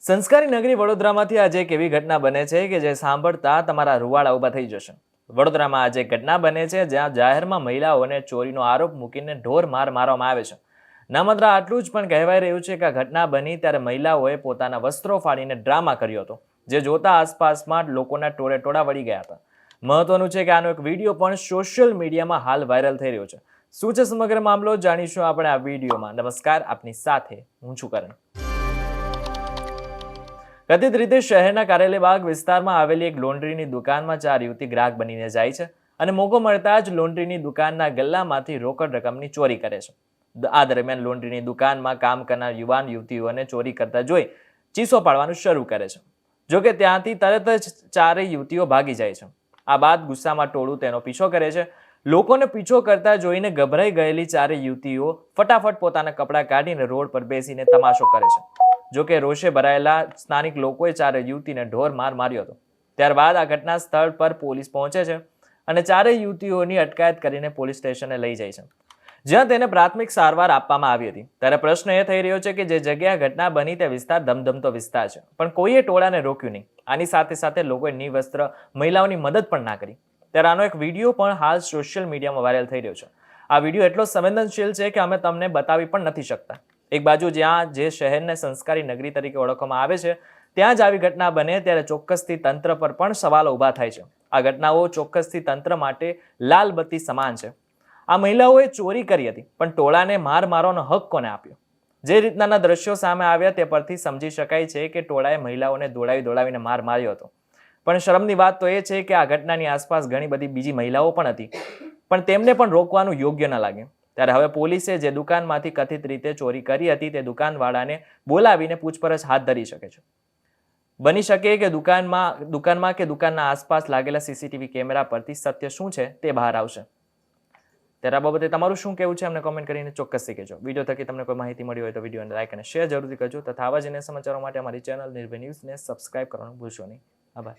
સંસ્કારી નગરી વડોદરામાંથી આજે એક એવી ઘટના બને છે કે જે સાંભળતા તમારા રૂવાડા ઊભા થઈ જશે। વડોદરામાં આજે એક ઘટના બને છે જ્યાં જાહેરમાં મહિલાઓને ચોરીનો આરોપ મૂકીને ઢોર માર મારવામાં આવે છે। ના માત્ર આટલું જ પણ કહેવાય રહ્યું છે કે આ ઘટના બની ત્યારે મહિલાઓએ પોતાના વસ્ત્રો ફાડીને ડ્રામા કર્યો હતો, જે જોતા આસપાસમાં લોકોના ટોળે ટોળા વળી ગયા હતા। મહત્વનું છે કે આનો એક વિડીયો પણ સોશિયલ મીડિયામાં હાલ વાયરલ થઈ રહ્યો છે। શું છે સમગ્ર મામલો જાણીશું આપણે આ વિડીયોમાં। નમસ્કાર, આપની સાથે હું છું કરણ। કથિત રીતે શહેરના કારેલીબાગ વિસ્તારમાં આવેલી એક લોન્ડ્રીની દુકાનમાં 4 યુવતી ગ્રાહક બનીને જાય છે અને મોકો મળતા જ લોન્ડ્રીની દુકાનના ગલ્લામાંથી રોકડ રકમની ચોરી કરે છે। આ દરમિયાન લોન્ડ્રીની દુકાનમાં કામ કરનાર યુવાન યુવતીઓને ચોરી કરતા જોઈ ચીસો પાડવાનું શરૂ કરે છે। જોકે ત્યાંથી તરત જ 4 યુવતીઓ ભાગી જાય છે। આ બાદ ગુસ્સામાં ટોળું તેનો પીછો કરે છે। લોકોને પીછો કરતા જોઈને ગભરાઈ ગયેલી 4 યુવતીઓ ફટાફટ પોતાના કપડાં કાઢીને રોડ પર બેસીને તમાશો કરે છે। જોકે રોષે ભરાયેલા સ્થાનિક લોકોએ 4 યુવતીને ઢોર માર માર્યો હતો। ત્યારબાદ આ ઘટના સ્થળ પર પોલીસ પહોંચે છે અને 4 યુવતીઓની અટકાયત કરીને પોલીસ સ્ટેશને લઈ જાય છે, જ્યાં તેને પ્રાથમિક સારવાર આપવામાં આવી હતી। ત્યારે પ્રશ્ન એ થઈ રહ્યો છે કે જે જગ્યાએ ઘટના બની તે વિસ્તાર ધમધમતો વિસ્તાર છે, પણ કોઈએ ટોળાને રોક્યું નહીં। આની સાથે સાથે લોકોએ નિવસ્ત્ર મહિલાઓની મદદ પણ ના કરી। ત્યારે આનો એક વિડીયો પણ હાલ સોશિયલ મીડિયામાં વાયરલ થઈ રહ્યો છે। આ વિડીયો એટલો સંવેદનશીલ છે કે અમે તમને બતાવી પણ નથી શકતા। એક બાજુ જ્યાં જે શહેરને સંસ્કારી નગરી તરીકે ઓળખવામાં આવે છે, ત્યાં જ આવી ઘટના બને ત્યારે ચોક્કસથી તંત્ર પર પણ સવાલો ઊભા થાય છે। આ ઘટનાઓ ચોક્કસથી તંત્ર માટે લાલ બત્તી સમાન છે। આ મહિલાઓએ ચોરી કરી હતી, પણ ટોળાને માર મારવાનો હક કોને આપ્યો? જે રીતના દ્રશ્યો સામે આવ્યા તે પરથી સમજી શકાય છે કે ટોળાએ મહિલાઓને દોડાવીને માર માર્યો હતો। પણ શરમની વાત તો એ છે કે આ ઘટનાની આસપાસ ઘણી બધી બીજી મહિલાઓ પણ હતી, પણ તેમને પણ રોકવાનું યોગ્ય ન લાગે। ત્યારે હવે પોલીસે જે દુકાનમાંથી કથિત રીતે ચોરી કરી હતી તે દુકાનવાળાને બોલાવીને પૂછપરછ હાથ ધરી શકે છે। બની શકે કે દુકાનમાં કે દુકાનના આસપાસ લાગેલા સીસીટીવી કેમેરા પરથી સત્ય શું છે તે બહાર આવશે। ત્યારે આ બાબતે તમારું શું કહેવું છે અમને કોમેન્ટ કરીને ચોક્કસથી કહેજો। વિડીયો થકી તમને કોઈ માહિતી મળી હોય તો વિડીયોને લાઈક અને શેર જરૂરથી કરજો તથા આવા જ સમાચારો માટે અમારી ચેનલ નિર્ભય ન્યૂઝને સબસ્ક્રાઇબ કરવાનું ભૂલશો નહીં। આભાર।